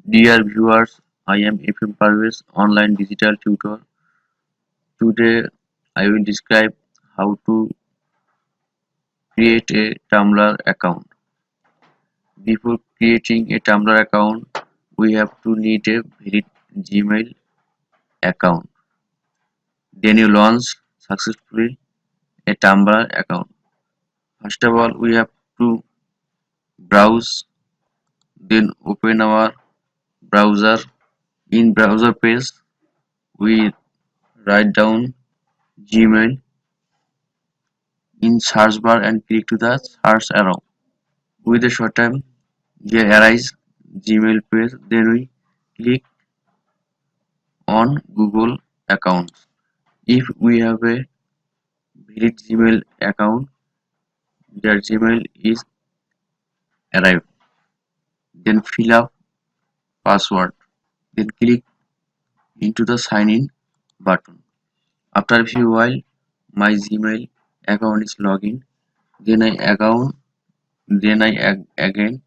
Dear viewers, I am FM Parvez, online digital tutor. Today I will describe how to create a Tumblr account. Before creating a Tumblr account, we have to need a valid Gmail account. Then you launch successfully a Tumblr account. First of all, we have to browse, then open our browser. In browser page, we write down Gmail in search bar and click to the search arrow. With a short time, here arise Gmail page. Then we click on Google accounts. If we have a valid Gmail account, their Gmail is arrived. Then fill up password. Then click into the sign in button. After a few while, my Gmail account is login. Then I again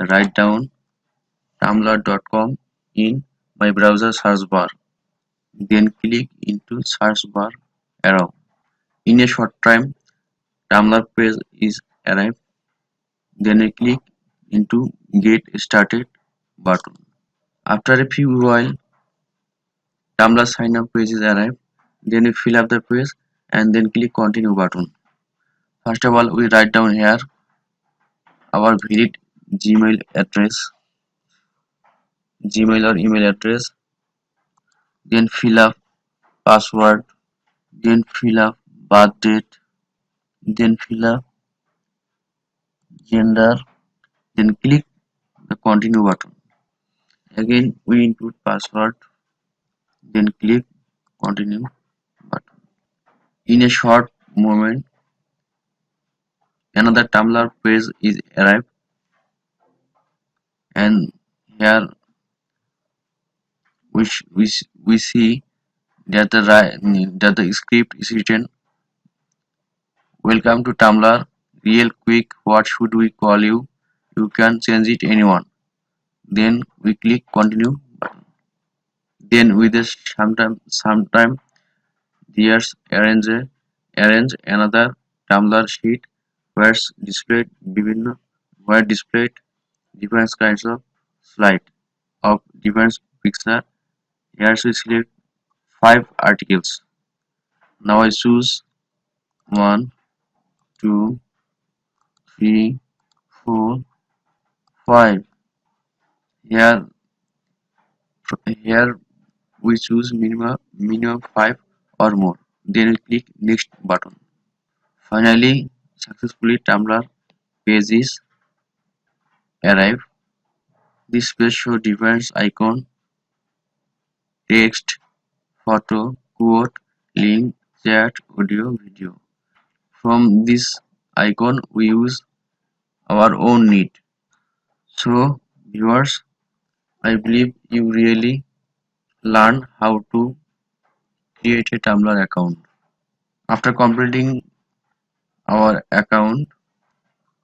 write down tumblr.com in my browser search bar. Then click into search bar arrow. In a short time, Tumblr page is arrived. Then I click into get started button. After a few while, Tumblr sign up page is arrived. Then we fill up the page and then click continue button. First of all, we write down here our valid Gmail address, Gmail or email address. Then fill up password. Then fill up birth date. Then fill up gender. Then click the continue button. Again we input password, then click continue button. In a short moment, another Tumblr page is arrived, and here we see that the script is written. Welcome to Tumblr. Real quick, what should we call you? You can change it anyone. Then we click continue button. Then with a sometime there's arrange another Tumblr sheet where displayed different kinds of slide of different picture. Here we select 5 articles. Now I choose 1, 2, 3, 4, 5. Here here we choose minimum 5 or more. Then we click next button. Finally, successfully Tumblr page is arrived. This page shows different icon, text, photo, quote, link, chat, audio, video. From this icon we use our own need. So viewers, I believe you really learn how to create a Tumblr account. After completing our account,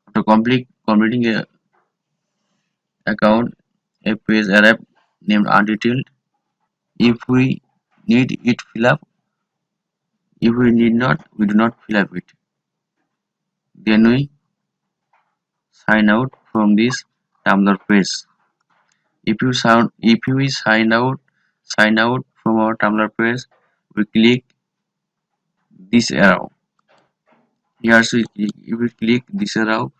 after completing a account, a page arrived named undetailed. If we need it fill up, if we need not, we do not fill up it. Then we sign out from this Tumblr page. If you sign out from our Tumblr page, we click this arrow. Here if we click this arrow,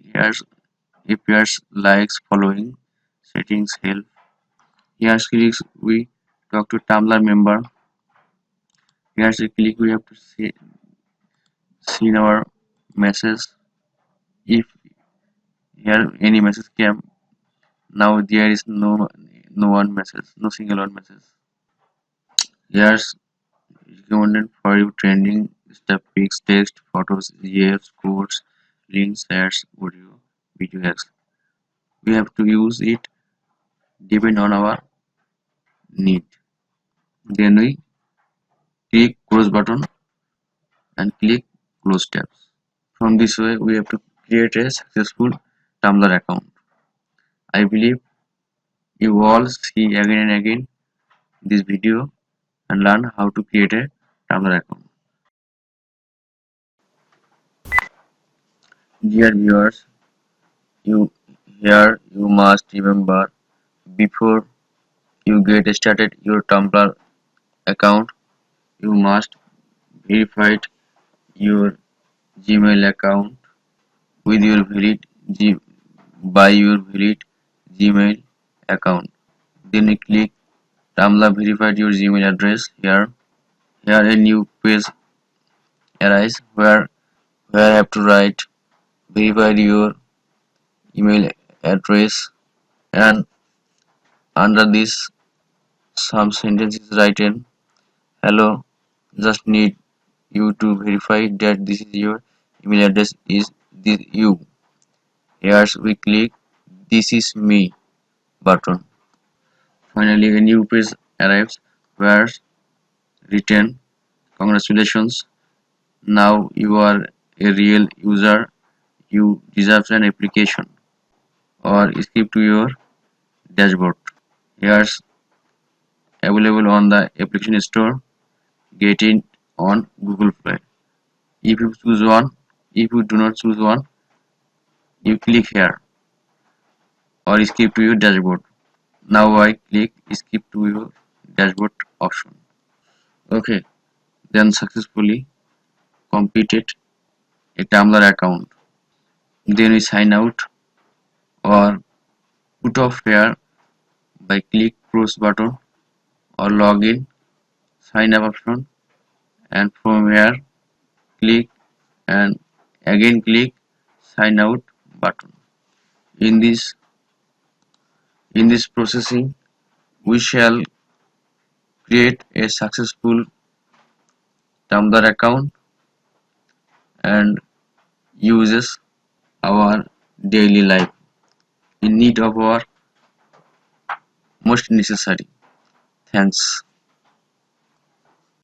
here appears likes, following, settings, help. Here clicks we talk to Tumblr member. Here click we have to see our message. If here any message came, now there is no one message, no single one message. Here's recommended for you trending stuff, pics, text, photos, GIFs, quotes, links, ads, audio, video hacks. We have to use it depend on our need. Then we click close button and click close tabs. From this way we have to create a successful Tumblr account. I believe You all see again and again this video and learn how to create a Tumblr account. Dear viewers, you you must remember, before you get started your Tumblr account, you must verify your Gmail account with your valid Gmail account. Then you click Tumblr verified your Gmail address here. Here a new page arises where I have to write verify your email address, and under this some sentences written. Hello, just need you to verify that this is your email address is this you. Here we click this is me button. Finally a new page arrives where written congratulations, now you are a real user, you deserve an application, or skip to your dashboard. Here's available on the application store, get it on Google Play. If you choose one, if you do not choose one, you click here or skip to your dashboard. Now I click skip to your dashboard option. Okay, then successfully completed a Tumblr account. Then we sign out or put off here by click close button or login sign up option, and from here click and again click sign out button. In this processing we shall create a successful Tumblr account and uses our daily life in need of our most necessary. Thanks.